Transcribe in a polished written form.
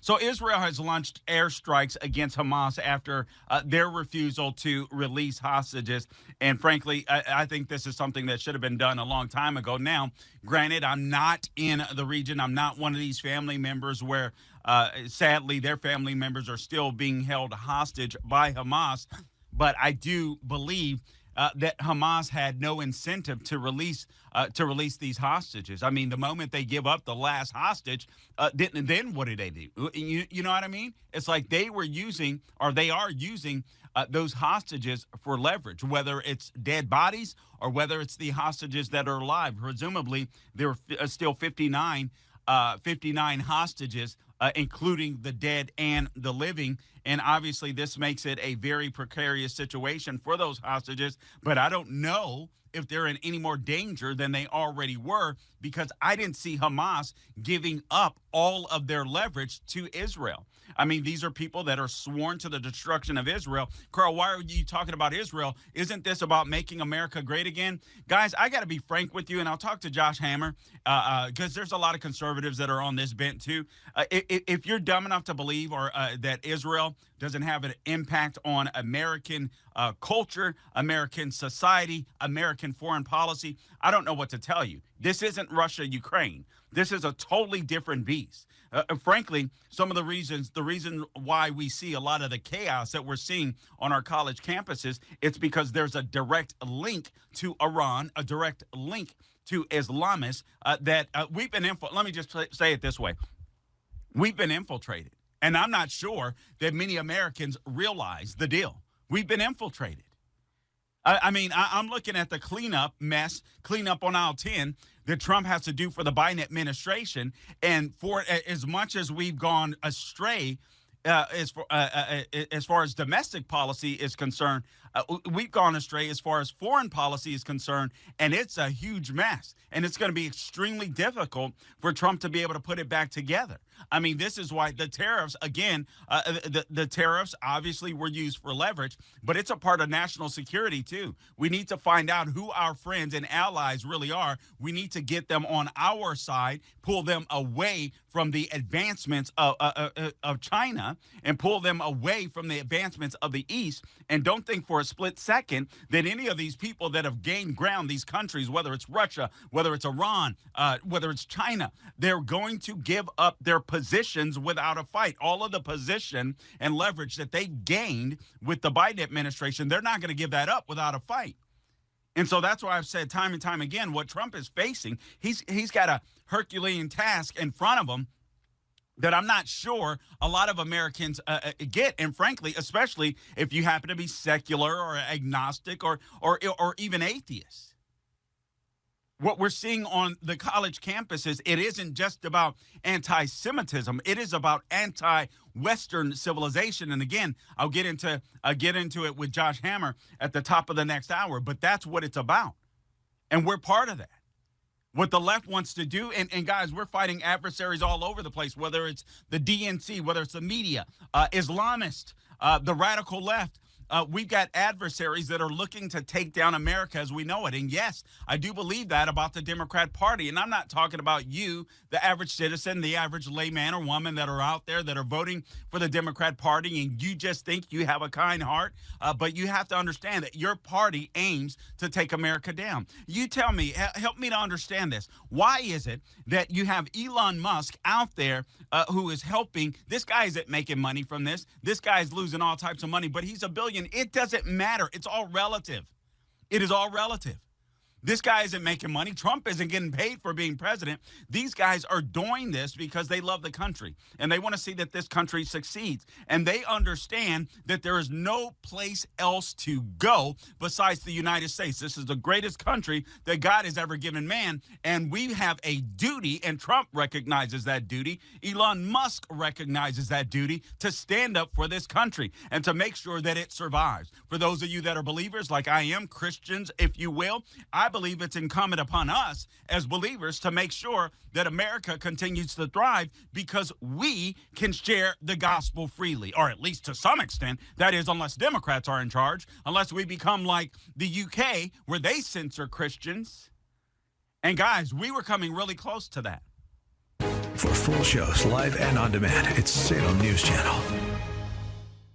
So Israel has launched airstrikes against Hamas after their refusal to release hostages. And frankly, I think this is something that should have been done a long time ago. Now, granted, I'm not in the region. I'm not one of these family members where, sadly, their family members are still being held hostage by Hamas. But I do believe that Hamas had no incentive to release these hostages. I mean, the moment they give up the last hostage, then what do they do? You know what I mean? It's like they were using, or they are using, those hostages for leverage, whether it's dead bodies or whether it's the hostages that are alive. Presumably, there are still 59 hostages, including the dead and the living. And obviously, this makes it a very precarious situation for those hostages. But I don't know if they're in any more danger than they already were, because I didn't see Hamas giving up all of their leverage to Israel. I mean, these are people that are sworn to the destruction of Israel. Carl, why are you talking about Israel? Isn't this about making America great again? Guys, I got to be frank with you, and I'll talk to Josh Hammer, because there's a lot of conservatives that are on this bent too. If you're dumb enough to believe that Israel doesn't have an impact on American culture, American society, American foreign policy, I don't know what to tell you. This isn't Russia, Ukraine. This is a totally different beast. Frankly, some of the reason why we see a lot of the chaos that we're seeing on our college campuses, it's because there's a direct link to Iran, a direct link to Islamists that we've been let me just say it this way. We've been infiltrated. And I'm not sure that many Americans realize the deal. We've been infiltrated. I mean, I'm looking at the cleanup on aisle 10 that Trump has to do for the Biden administration. And for as much as we've gone astray as far as domestic policy is concerned, we've gone astray as far as foreign policy is concerned, and it's a huge mess. And it's going to be extremely difficult for Trump to be able to put it back together. I mean, this is why the tariffs, again, the tariffs obviously were used for leverage, but it's a part of national security, too. We need to find out who our friends and allies really are. We need to get them on our side, pull them away from the advancements of China and pull them away from the advancements of the East. And don't think for a split second that any of these people that have gained ground, these countries, whether it's Russia, whether it's Iran, whether it's China, they're going to give up their positions without a fight. All of the position and leverage that they gained with the Biden administration, they're not going to give that up without a fight. And so that's why I've said time and time again, what Trump is facing, he's got a Herculean task in front of him that I'm not sure a lot of Americans get. And frankly, especially if you happen to be secular or agnostic or even atheist. What we're seeing on the college campuses, it isn't just about anti-Semitism. It is about anti-Western civilization. And again, I'll get into it with Josh Hammer at the top of the next hour. But that's what it's about. And we're part of that. What the left wants to do, and guys, we're fighting adversaries all over the place, whether it's the DNC, whether it's the media, Islamist, the radical left. We've got adversaries that are looking to take down America as we know it. And yes, I do believe that about the Democrat Party. And I'm not talking about you, the average citizen, the average layman or woman that are out there that are voting for the Democrat Party, and you just think you have a kind heart. But you have to understand that your party aims to take America down. You tell me, help me to understand this. Why is it that you have Elon Musk out there who is helping? This guy isn't making money from this. This guy is losing all types of money, but he's a billionaire. It doesn't matter. It's all relative. It is all relative. This guy isn't making money. Trump isn't getting paid for being president. These guys are doing this because they love the country and they want to see that this country succeeds. And they understand that there is no place else to go besides the United States. This is the greatest country that God has ever given man. And we have a duty, and Trump recognizes that duty. Elon Musk recognizes that duty to stand up for this country and to make sure that it survives. For those of you that are believers, like I am, Christians, if you will, I believe it's incumbent upon us as believers to make sure that America continues to thrive because we can share the gospel freely, or at least to some extent. That is, unless Democrats are in charge, unless we become like the UK where they censor Christians. And guys, we were coming really close to that. For full shows, live and on demand, it's Salem News Channel.